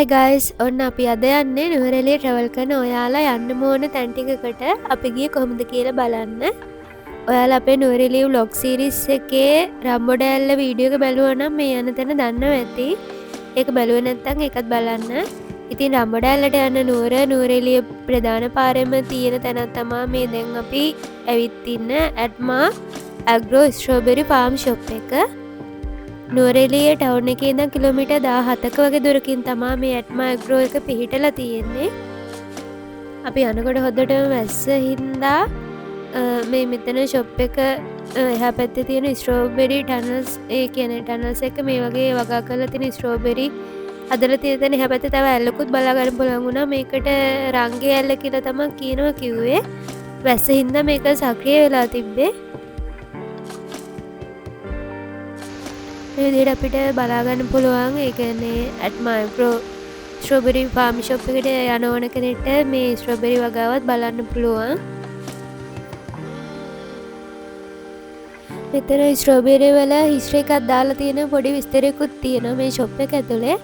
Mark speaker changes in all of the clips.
Speaker 1: හයි guys ඔන්න අපි අද යන්නේ නුවරඑළිය ට්‍රැවල් කරන ඔයාලා යන්න ඕන තැන් ටිකකට අපි ගියේ කොහොමද කියලා බලන්න. ඔයාලා අපේ නුවරඑළිය vlog series එකේ රම්බෝඩෑල්ල වීඩියෝ එක බැලුවා නම් මේ යන තැන දන්නව ඇති. ඒක බැලුවේ නැත්නම් ඒකත් බලන්න. ඉතින් රම්බෝඩෑල්ලට යන නුවරඑළිය ප්‍රධාන පාරෙම තියෙන තැනක් තමයි මේ දැන් අපි ඇවිත් ඉන්න ඇඩ්මා ඇග්‍රෝ ස්ට්‍රෝබෙරි ෆාම් ෂොප් එක. නුවරඑළිය ටවුන් එකේ ඉඳන් කිලෝමීටර් 17ක වගේ දුරකින් තමයි මේ ඇඩ්මා ඇග්‍රෝ එක පිහිටලා තියෙන්නේ. අපි යනකොට හොද්දටම වැස්ස හින්දා මේ මෙතන ෂොප් එක එහා පැත්තේ තියෙන ස්ට්‍රෝබෙරි ටනල්ස් ඒ කියන්නේ ටනල්ස් එක මේ වගේ වගා කරලා තියෙන ස්ට්‍රෝබෙරි හදලා තියෙන තැන එහා පැත්තේ තව ඇල්ලකුත් බලා ගන්න පුළුවන් වුණා. මේකට රංගේ ඇල්ල කියලා තමයි කියනවා කිව්වේ. වැස්ස හින්දා මේක සක්‍රිය වෙලා තිබ්බේ. මේ විදිහට අපිට බලා ගන්න පුළුවන්. ඒ කියන්නේ ඇඩ්මා ඇග්‍රෝ ස්ට්‍රෝබෙරි ෆාම් ෂොප් එකට යන ඕන කෙනෙක්ට මේ ස්ට්‍රෝබෙරි වගාවත් බලන්න පුළුවන්. මෙතන ස්ට්‍රෝබෙරි වල හිස්ටරි එකක් දාලා තියෙන පොඩි විස්තරයකුත් තියෙනවා මේ ෂොප් එක ඇතුලේ.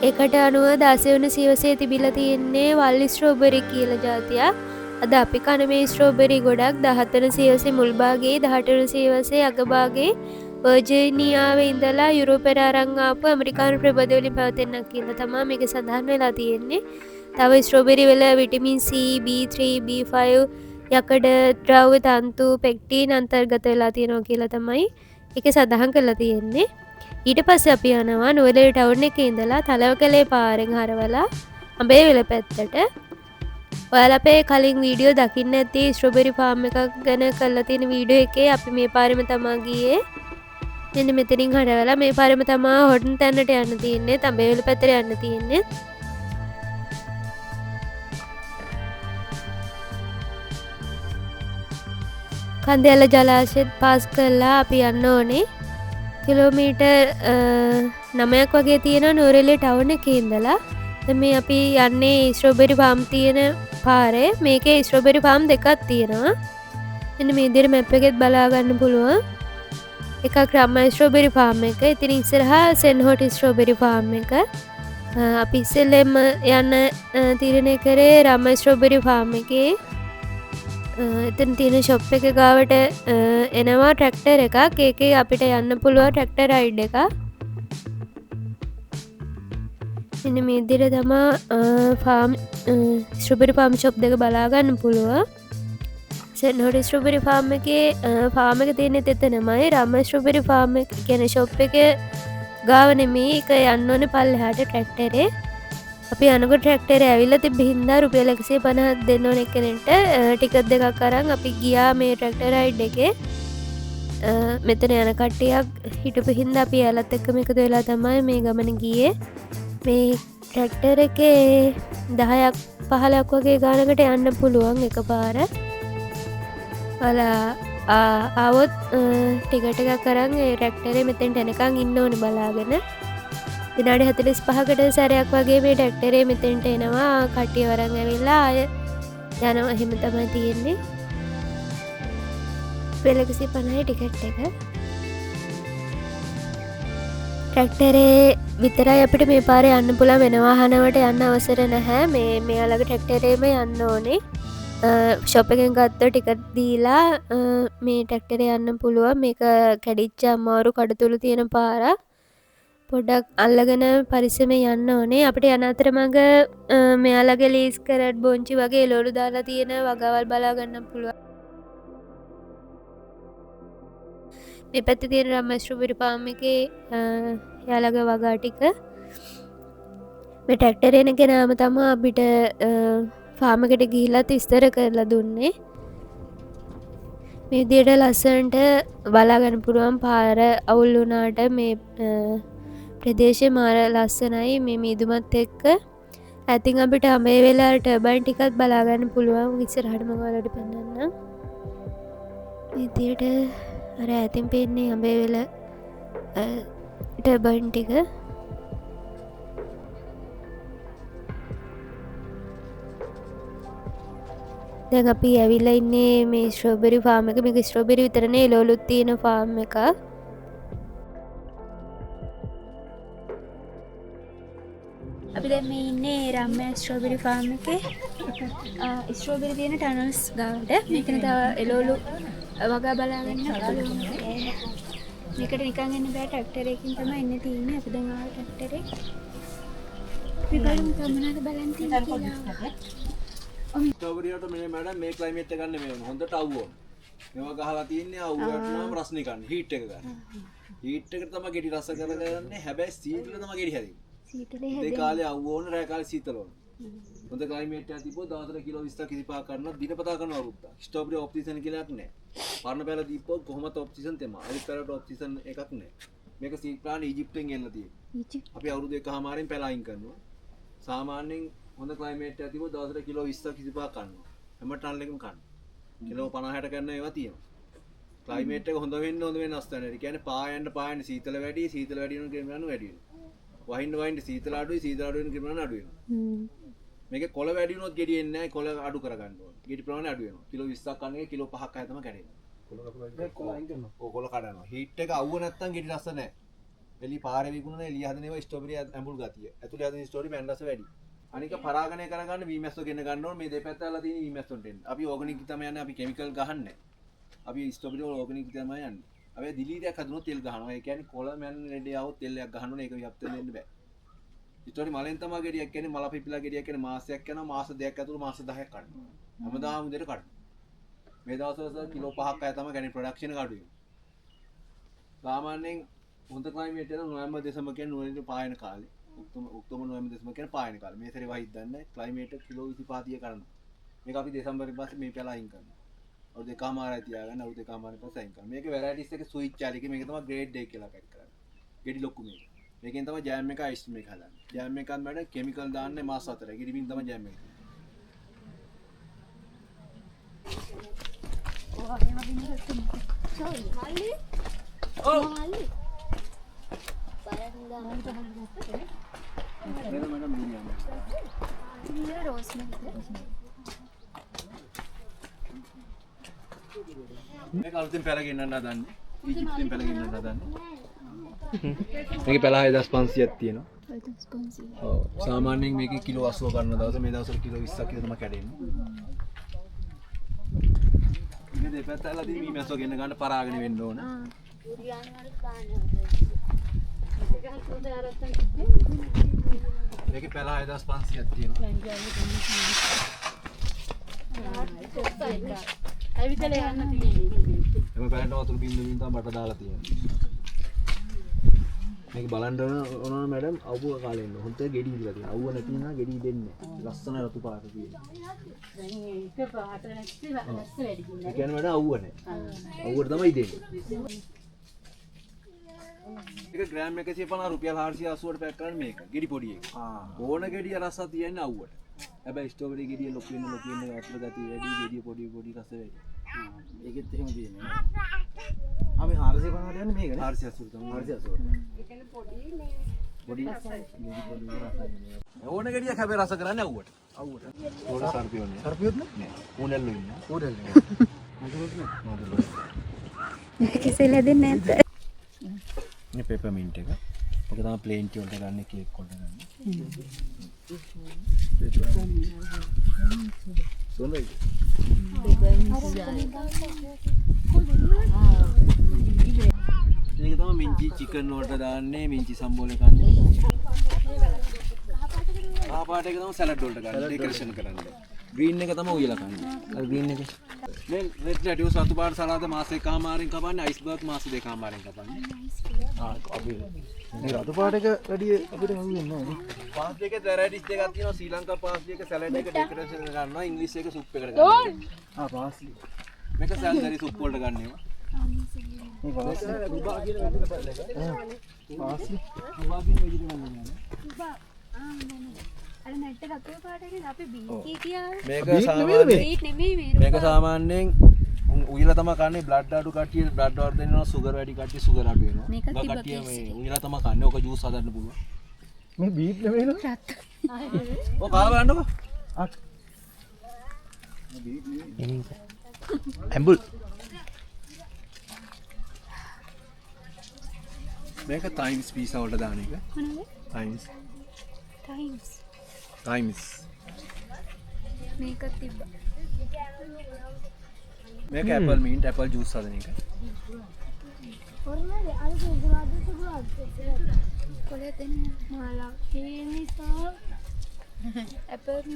Speaker 1: ඒකට අනුව 16 වන සියවසේ තිබිලා තියෙන්නේ වල්ලි ස්ට්‍රෝබෙරි කියලා જાතියක්. අද අපි කන මේ ස්ට්‍රෝබෙරි ගොඩක් 17 වන සියවසේ මුල් භාගයේ 18 වන සියවසේ අග භාගයේ වර්ජිනියාවේ ඉඳලා යුරෝපයට අරන් ආපු ඇමරිකානු ප්‍රබෝධ වලින් පැවතෙන්නක් කියලා තමයි මේක සඳහන් වෙලා තියෙන්නේ. තව ස්ට්‍රෝබෙරි වල විටමින් C, B3, B5, යකඩ ද්‍රව්‍ය තන්තු, පෙක්ටින් අන්තර්ගත වෙලා තියෙනවා කියලා තමයි ඒක සඳහන් කරලා තියෙන්නේ. ඊට පස්සේ අපි යනවා නුවරඑළිය ටවුන් එකේ ඉඳලා තලවකැලේ පාරෙන් හරවලා අඹේවිල පැත්තට. ඔයාලා අපේ කලින් වීඩියෝ දකින්න ඇති ස්ට්‍රෝබෙරි ෆාම් එකක් ගැන කරලා තියෙන වීඩියෝ එකේ අපි මේ පාරෙම තමයි ගියේ. මෙන්න මෙතනින් හරවලා මේ පාරෙම තමයි හොටන් තැන්නට යන්න තියෙන්නේ. තඹේවිල පැත්තට යන්න තියෙන්නේ. කන්දෑල්ල ජලාශයත් පාස් කරලා අපි යන්න ඕනේ. කිලෝමීටර් 9ක් වගේ තියෙනවා නුවරඑළිය ටවුන් එකේ ඉඳලා. දැන් මේ අපි යන්නේ ස්ට්‍රෝබෙරි ෆාම් තියෙන පාරේ. මේකේ ස්ට්‍රෝබෙරි ෆාම් දෙකක් තියෙනවා. මෙන්න මේ විදිහට මැප් එකෙත් බලා ගන්න පුළුවන්. එකක් රම්මා ස්ට්‍රෝබෙරි ෆාම් එක. ඉතින් ඉස්සරහා සෙන්හොට් ස්ට්‍රෝබෙරි ෆාම් එක. අපි ඉස්සෙල්ලම යන්න තීරණය කරේ රම්මා ස්ට්‍රෝබෙරි ෆාම් එකේ. එතන තියෙන ෂොප් එක ගාවට එනවා ට්‍රැක්ටර් එකක්. ඒකේ අපිට යන්න පුළුවන් ට්‍රැක්ටර් රයිඩ් එක. මෙන්න මේ විදිහට තමයි ෆාම් ස්ට්‍රෝබෙරි ෆාම් ෂොප් දෙක බලා ගන්න පුළුවන්. සෙන්හොට් ස්ට්‍රෝබෙරි ෆාම් එකේ ෆාම් එක තියෙන්නේ එතනමයි. රම්මා ස්ට්‍රෝබෙරි ෆාම් එක කියන්නේ ෂොප් එක ගාව නෙමෙයි. ඒක යන්න ඕනේ පල්ලෙහාට ට්‍රැක්ටරේ. අපි යනකොට ට්‍රැක්ටරේ ඇවිල්ලා තිබ්බ හින්දා රුපියල් 150ක් දෙන්න ඕන කෙනෙක්ට ටිකට් දෙකක් අරන් අපි ගියා මේ ට්‍රැක්ටර් රයිඩ් එකේ. මෙතන යන කට්ටියක් හිටපු හින්දා අපි යාලත් එක්කම එකතු වෙලා තමයි මේ ගමන ගියේ. මේ ට්‍රැක්ටර් එකේ 10ක් 15ක් වගේ ගානකට යන්න පුළුවන් එකපාර. ආවොත් ටිකට් එකක් අරන් ඒ ට්‍රැක්ටරේ මෙතෙන්ට එනකන් ඉන්න ඕනේ බලාගෙන. විනාඩි 45කට සැරයක් වගේ මේ ට්‍රැක්ටරේ මෙතෙන්ට එනවා. කට්ටිය වරන් ඇවිල්ලා ආය යනවා. එහෙම තමයි තියෙන්නේ. රුපියල් 150යි ටිකට් එක. ට්‍රැක්ටරේ විතරයි අපිට මේ පාරේ යන්න පුළුවන්. වෙන වාහනවලට යන්න අවසර නැහැ. මෙයාලගේ ට්‍රැක්ටරේම යන්න ඕනේ. ෂොප් එකෙන් ගත්ත ටිකට් දීලා මේ ට්‍රැක්ටරේ යන්න පුළුවන්. මේක කැඩිච්ච අමාරු කඩතුළු තියෙන පාරක්. පොඩ්ඩක් අල්ලගෙන පරිස්සමෙන් යන්න ඕනේ. අපිට යන අතරමඟ මෙයාලගේ ලීස් කරට් බොංචි වගේ එළවලු දාලා තියෙන වගාවල් බලා ගන්න පුළුවන්. මේ පැත්තේ තියෙන රම්මා ස්ට්‍රෝබෙරි ෆාම් එකේ යාලගේ වගා ටික. මේ ට්‍රැක්ටරේ එන කෙනාම තමයි අපිට ෆාම් එකට ගිහිල්ලා විස්තර කරලා දුන්නේ. මේ විදිහට ලස්සනට බලා ගන්න පුළුවන්. පාර අවුල් වුණාට මේ ප්‍රදේශය මාර ලස්සනයි මේ මීදුමත් එක්ක. ඇතින් අපිට මේ වෙලාවට ටර්බයින් ටිකක් බලා ගන්න පුළුවන්. ඉස්සරහට මම ඔයාලට පෙන්නන්නම්. මේ විදිහට අර ඇතින් පේන්නේ අඹේවැල ටර්බයින් ටික. දැන් අපි ඇවිල්ලා ඉන්නේ මේ ස්ට්‍රෝබෙරි ෆාම් එක. මේක ස්ට්‍රෝබෙරි විතරනේ එළවලුත් තියෙන ෆාම් එකක්.
Speaker 2: අපි දැන් මේ ඉන්නේ රම්‍ය ස්ට්‍රෝබෙරි ෆාම් එකේ. ස්ට්‍රෝබෙරි තියෙන ටනල්ස් ගාවට. මෙතන තව එළවලු වගා බලාගන්න පුළුවන්. මේකට නිකන් එන්න බෑ ට්‍රැක්ටර් එකකින් තමයි එන්න තියෙන්නේ. අපි දැන් ආව ට්‍රැක්ටරේ. අපි බලමු මොනවද බලන්න තියෙන්නේ කියලා.
Speaker 3: ස්ට්‍රෝබෙරි වලට මේ මැඩම් මේ ක්ලයිමේට් එක ගන්න මේ හොඳට අවු ඕන. මේවා ගහලා තියන්නේ අවු වලටම රස්නේ ගන්න. හීට් එක ගන්න. හීට් එකට තමයි ගෙඩි රස කරගන්නේ. හැබැයි සීතල තමයි ගෙඩි හැදෙන්නේ.
Speaker 2: සීතලේ
Speaker 3: ඒ කාලේ අවු ඕන රෑ කාලේ සීතල ඕන. හොඳ ක්ලයිමේට් එකක් තිබ්බොත් දවසට කිලෝ 20ක් 25ක් කරනවා දිනපතා කරනවා අවුරුද්දක්. ස්ට්‍රෝබෙරි ඔෆ් සීසන් කියලා එකක් නැහැ. පරණ පැල දීප්පොත් කොහොමද ඔෆ් සීසන් තෙම. අනිත් පැලට ඔෆ් සීසන් එකක් නැහැ. මේක සීඩ් ප්ලාන්ට් ඊජිප්තෙන් ගෙන්නලා තියෙන්නේ. අපි අවුරුදු 1කමාරෙන් පැල අයින් කරනවා. සාමාන්‍යයෙන් හොඳ ක්ලයිමේට් එකක් තිබ්බොත් දවසට කිලෝ 20ක් 25ක් කරනවා. හැම ටන් එකම කන්න. කිලෝ 50 60 ගන්න ඒවා තියෙනවා. ක්ලයිමේට් එක හොඳ වෙන්න වෙනස් වෙනවා. ඒ කියන්නේ පායන්න සීතල වැඩි වෙන ක්‍රිමිනල් වැඩි වෙනවා. වහින්න සීතල අඩු වෙන ක්‍රිමිනල් අඩු වෙනවා. මේකේ කොළ වැඩි වුණොත් ගෙඩි එන්නේ නැහැ. කොළ අඩු කරගන්න ඕනේ. ගෙඩි ප්‍රමාණය අඩු වෙනවා. කිලෝ 20ක් කන්න එක කිලෝ 5ක් අය තමයි කැඩෙන්නේ. කොළ අයින් කරනවා. ඔව් කොළ කඩනවා. හීට් එක අවුව නැත්තම් ගෙඩි රස නැහැ. එලි පාරේ විකුණන එළිය හදන ඒවා ස්ට්‍රෝබෙරි ඇඹුල් ගතිය. ඇතුලේ හදන ස්ට්‍රෝබෙරි මැන් රස වැඩි. අනික පරාගණය කරගන්න වීමැස්සෝ ගෙන්න ගන්න ඕනේ. මේ දෙපැත්තලා තියෙන වීමැස්සොන්ට එන්න. අපි ඕගනික් තමයි යන්නේ. අපි කෙමිකල් ගහන්නේ. අපි ස්ට්‍රෝබෙරි වල ඕගනික් තමයි යන්නේ. අපි දිලීරයක් හදුනොත් තෙල් ගහනවා. ඒ කියන්නේ කොළ මැන් රෙඩි આવොත් තෙල්යක් ගහන්න ඕනේ. ඒක වියප්ත දෙන්න බෑ. ඉතෝරි මලෙන් තමයි ගෙඩියක් කියන්නේ මල පිපිලා ගෙඩියක් කියන්නේ මාසයක් යනවා. මාස දෙකක් ඇතුළත මාස 10ක් කඩනවා. හැමදාම උදේට කඩනවා. මේ දවස්වල කිලෝ 5ක් අය තමයි ගන්නේ ප්‍රොඩක්ෂන් එක අඩු වෙනවා. සාමාන්‍යයෙන් හොඳ ක්ලයිමේට් එක නොවැම්බර් දෙසැම්බර් කියන්නේ නුවරඑළිය පායන කාලේ. ඔක්තෝබර් නොවැම්බර් දෙසැම්බර් කියන්නේ පායන කාලේ. මේ සැරේ වහිද්ද නැහැ. ක්ලයිමේට් එක කිලෝ 25 30 කරනවා. මේක අපි දෙසැම්බරේ පස්සේ මේ පැල අයින් කරනවා. අවුරුදු දෙකමාරයි තියාගන්න අවුරුදු දෙකමාරේ පස්සේ අයින් කරනවා. මේකේ වැරයිටිස් එක ස්විච් ආලිකේ මේක තමයි ග්‍රේඩ් 1 කියලා පැක් කරන්නේ. ගෙඩි ලොකු මේක. මේකෙන් තමයි ජෑම් එක අයිස් මේක හදන්නේ. ජෑම් එකත් මැඩ කෙමිකල් දාන්නේ මාස 4යි. ගෙඩිමින් තමයි ජෑම් එක. මේක අලුතෙන් පැල ගෙන්නන්න හදන්නේ. ඊජිප්තෙන් පැල ගෙන්නන්න හදන්නේ. මේකේ පැල 6500ක් තියෙනවා. 6500. ඔව්. සාමාන්‍යයෙන් මේකේ කිලෝ 80 ගන්න දවස මේ දවස්වල කිලෝ 20ක් විතර තමයි කැඩෙන්නේ. මේ දෙපැත්තලා තියෙන මීමැස්සෝ ගෙන්න ගන්න පරාගෙන වෙන්න ඕන. මේකේ පැල 6500ක් තියෙනවා. ඇවිදලා යන්න තියෙන්නේ. එම පැලට වතුර බින්දුවෙන් තමයි බට දාලා තියෙන්නේ. මේක බලන්න ඕන මැඩම් අවුව කාලේ ඉන්න. හොන්ට ගෙඩි ඉදලා තියෙනවා. අවුව නැති නිසා ගෙඩි දෙන්නේ නැහැ. ලස්සන රතු පාට තියෙනවා. දැන් ඒක පාට නැති රස වැඩි කියන්නේ. ඒ කියන්නේ මැඩම් අවුව නැහැ. අවුවට තමයි දෙන්නේ. ඒක ග්‍රෑම් 150 රුපියල් 480ට පැක් කරන්නේ මේක. ගෙඩි පොඩි එක. ඕන ගෙඩිය රස තියන්නේ අවුවට. හැබැයි ස්ට්‍රෝබෙරි ගෙඩිය ලොකු වෙන වතුර ගතිය වැඩි, ගෙඩිය පොඩි රස වැඩි. ඒකෙත් එහෙම තියෙනවා. අපි 450ට යන්නේ මේකනේ. 480 තමයි. 480. ඒ කියන්නේ පොඩි නේ. පොඩි ඕන ගෙඩියක් හැබැයි රස කරන්නේ අවුවට. අවුවට. ඕන සර්පියෝනේ. සර්පියොත් නෑ. ඌනෙල්ලු ඉන්නවා. ඌනෙල්ලු. මොකද නෑ.
Speaker 2: කිසිල දෙන්නේ නැද්ද?
Speaker 3: මේ පෙපර්මින්ට් එක. ඔක තමයි ප්ලේන් ටී වලට ගන්න කේක් වලට ගන්න. සොනයි. මේක තමයි මින්චි චිකන් වලට දාන්නේ මින්චි සම්බෝලේ කන්නේ. ආපාට එක තමයි සලාඩ් වලට ගන්න ඩෙකරේෂන් කරන්නේ. ග්‍රීන් එක තමයි උයලා කන්නේ. අර ග්‍රීන් එක. මේ රෙඩ් ලැටියුස් රතු පාට සලාද මාස 1කමාරෙන් කපන්නේ අයිස්බර්ග් මාස 2කමාරෙන් කපන්නේ. අපි මේ රතු පාට එක වැඩි අපිට හම්බෙන්නේ නැහැ. පාස්ලි එකේ වැරයිටිස් දෙකක් තියෙනවා. ශ්‍රී ලංකා පාස්ලි එක සලාඩ් එක ඩෙකරේෂන් කරනවා. ඉංග්‍රීසි එක සුප් එකට ගන්නවා. පාස්ලි. මේක සැලරි සුප් වලට ගන්නවා. මේ පාස්ලි රුබා කියන වැදින පැල එක. පාස්ලි රුබා කියන වැදින නම රුබා.
Speaker 2: අර නැට්ට කපේ පාටනේ අපි බීට් කියා.
Speaker 3: මේක සාමාන්‍යයෙන්
Speaker 2: බීට් නෙමෙයි මේ.
Speaker 3: මේක සාමාන්‍යයෙන් උයලා තමයි කන්නේ බ්ලඩ් අඩු කට්ටිය බ්ලඩ් වර්ධනය වෙනවා සුගර් වැඩි කට්ටිය සුගර් අඩු වෙනවා.
Speaker 2: මේක
Speaker 3: කට්ටිය මේ උයලා තමයි කන්නේ. ඔක ජූස් හදන්න පුළුවන්. මේ බීට් නෙමෙයි නේද?
Speaker 2: රත්.
Speaker 3: ඔය කාලා බලන්නකෝ. අත්. බීට් නෙමෙයි. ඇම්බුල්. මේක ටයිම්ස් පීසා වලට දාන එක.
Speaker 2: මොනවද?
Speaker 3: ටයිම්ස්.
Speaker 2: ටයිම්ස්
Speaker 3: ටයිම්ස්
Speaker 2: මේකත් තිබ්බා.
Speaker 3: මේක ඇපල් මීන්ට් ඇපල් ජූස් හදන එක.
Speaker 2: කොලේ දෙන්න මාලා කේනිසා ඇපල්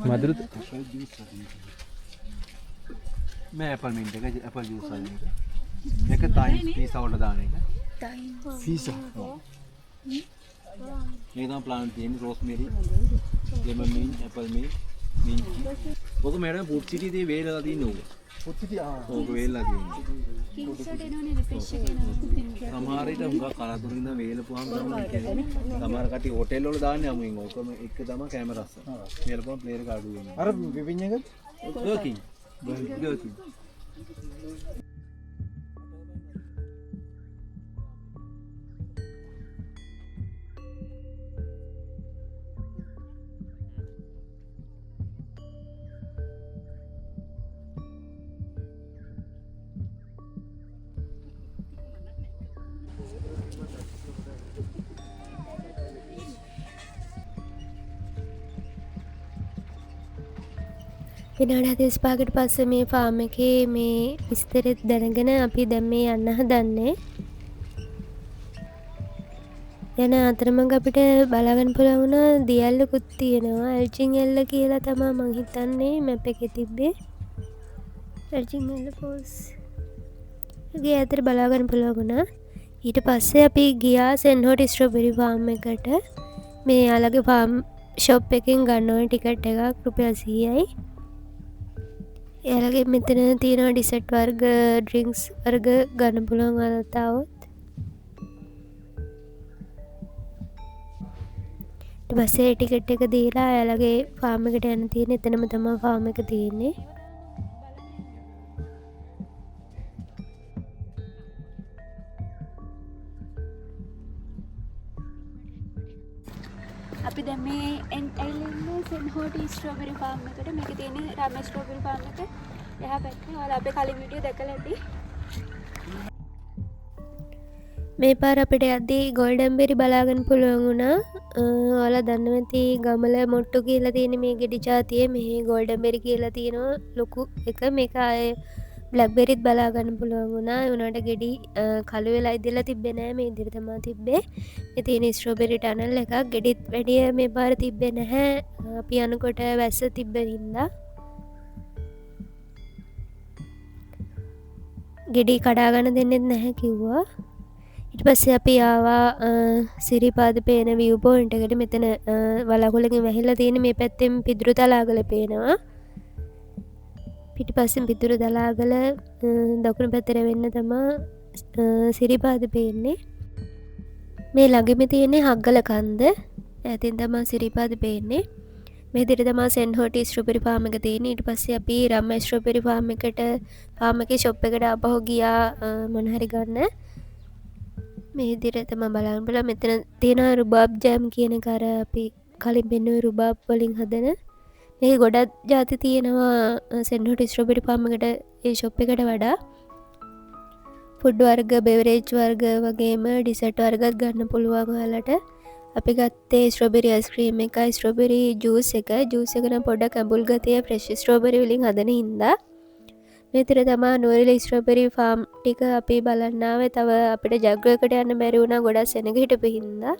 Speaker 3: මధుර ඇපල් ජූස් හදන එක. මේ ඇපල් මීන්ට් එක ඇපල් ජූස් හදන එක. මේක ටයිම්ස් පීසා වලට දාන එක.
Speaker 2: Times
Speaker 3: pizza. මේක තමයි ප්ලාන්ට් තියෙන්නේ රෝස්මෙරි, ලෙමන් මීන්ට්, ඇපල් මීන්ට්, මීන්ට්. ඔක මෑඩම් ෆුඩ් සිටි දී වේලලා තියෙන්නේ ඕක. ෆුඩ් සිටි ඕක වේලලා තියෙන්නේ.
Speaker 2: කිංසට එනෝනේ රිෆ්‍රෙෂ් එක එනවා.
Speaker 3: සමහර විට උංගා කලතුරින් ඉඳන් වේලපුවාම තමයි කියන්නේ. සමහර කටි හෝටල් වල දාන්නේ අමුෙන් ඕකම එක තමයි කැමරාස්. වේලපුවාම ප්ලේයර් එක අඩු වෙනවා. අර විවින් එක ගර්කින්. ගර්කින්.
Speaker 1: විනාඩි 45කට පස්සේ මේ ෆාම් එකේ මේ විස්තරෙත් දැනගෙන අපි දැන් මේ යන්න හදන්නේ. යන අතරමඟ අපිට බලාගන්න පුළුවන් වුණා දියැල්ලකුත් තියෙනවා. එල්චින් එල්ල කියලා තමයි මං හිතන්නේ මැප් එකේ තිබ්බේ. එල්චින් එල්ල පෝස්. ගේ ඇතර බලාගන්න පුළුවන් වුණා. ඊට පස්සේ අපි ගියා සෙන්හෝට් ස්ට්‍රොබෙරි ෆාම් එකට. මේ යාළගේ ෆාම් ෂොප් එකෙන් ගන්න ඕන ටිකට් එකක් රුපියල් 100යි. එයාලගේ මෙතන තියෙන ඩිසර්ට් වර්ග ඩ්‍රින්ක්ස් වර්ග ගන්න පුළුවන් ඔයාලට આવොත්. ඊට පස්සේ ටිකට් එක දීලා එයාලගේ ෆාම් එකට යන්න තියෙන. එතනම තමයි ෆාම් එක තියෙන්නේ.
Speaker 2: අපි දැන් මේ ඇවිල්ලා සෙන්හෝට් ස්ට්‍රොබෙරි ෆාම් එකට. මේක තියෙන්නේ රාමේ ස්ට්‍රොබෙරි ෆාම් එක. එහා පැත්තේ ඔයාලා අපේ කලින් වීඩියෝ දැකලා ඇති.
Speaker 1: මේ පාර අපිට යද්දී ගෝල්ඩන් බෙරි බලාගන්න පුළුවන් වුණා. ඔයාලා දන්නවා ඇති ගමල මොට්ටු කියලා තියෙන මේ ගෙඩි జాතියේ මෙහි ගෝල්ඩන් බෙරි කියලා තියෙනවා ලොකු එක. මේක ආයේ බ්ලැක් බෙරිත් බලාගන්න පුළුවන් වුණා. ඒ වුණාට ගෙඩි කළු වෙලා ඉදලා තිබ්බේ නෑ. මේ ඉදිරිය තමයි තිබ්බේ. මේ තියෙන ස්ට්‍රොබෙරි ටනල් එකක්. ගෙඩිත් වැඩිය මේ පාර තිබ්බේ නැහැ. අපි යනකොට වැස්ස තිබ්බ හින්දා. ගෙඩි කඩා ගන්න දෙන්නෙත් නැහැ කිව්වා. ඊට පස්සේ අපි ආවා සිරිපාද පේන view point එකට. මෙතන වලකුලකින් වැහිලා තියෙන මේ පැත්තෙන් පිදුරු තලාගල පේනවා. පිටිපස්සෙන් පිදුරු තලාගල දකුණු පැත්තට වෙන්න තමයි සිරිපාද පේන්නේ. මේ ළඟම තියෙන්නේ හග්ගල කන්ද. ඈතින් තමයි සිරිපාද පේන්නේ. මේ විදිහට තමයි සෙන්හෝට් ස්ට්‍රොබෙරි ෆාම් එක තියෙන්නේ. ඊට පස්සේ අපි රම්මා ස්ට්‍රොබෙරි ෆාම් එකට ෆාම් එකේ ෂොප් එකට ආපහු ගියා මොන හරි ගන්න. මේ විදිහට තමයි බලන්න බලන්න. මෙතන තියෙන රුබාබ් ජෑම් කියන එක අර අපි කලින් පෙන්නුවේ රුබාබ් වලින් හදන. මේ ගොඩක් ಜಾති තියෙනවා සෙන්හෝට් ස්ට්‍රොබෙරි ෆාම් එකට ඒ ෂොප් එකට වඩා. ෆුඩ් වර්ග, බෙවරේජ් වර්ග වගේම ඩිසර්ට් වර්ගත් ගන්න පුළුවන් ඔයාලට. අපි ගත්තේ ස්ට්‍රොබෙරි අයිස්ක්‍රීම් එකයි ස්ට්‍රොබෙරි ජූස් එක. ජූස් එක නම් පොඩ්ඩක් ඇඹුල් ගතිය ෆ්‍රෙෂ් ස්ට්‍රොබෙරි වලින් හදන හින්දා. මේ විතර තමයි නුවරඑළිය ස්ට්‍රොබෙරි ෆාම් ටික අපි බලන්න ආවේ. තව අපිට ජග්ගුවකට යන්න බැරි වුණා ගොඩක් සෙනග හිටපු හින්දා.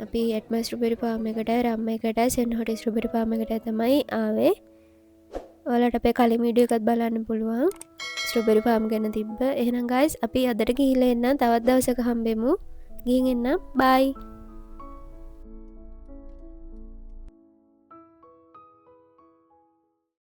Speaker 1: අපි ඇට්මා ස්ට්‍රොබෙරි ෆාම් එකට, රම්ම එකට, සෙන්හෝට් ස්ට්‍රොබෙරි ෆාම් එකට තමයි ආවේ. ඔයාලට අපේ කලින් වීඩියෝ එකත් බලන්න පුළුවන්. ස්ට්‍රොබෙරි ෆාම් ගැන තිබ්බ. එහෙනම් ගයිස් අපි අදට ගිහිල්ලා එන්න. තවත් දවසක හම්බෙමු. ගිහින් එන්න. බයි.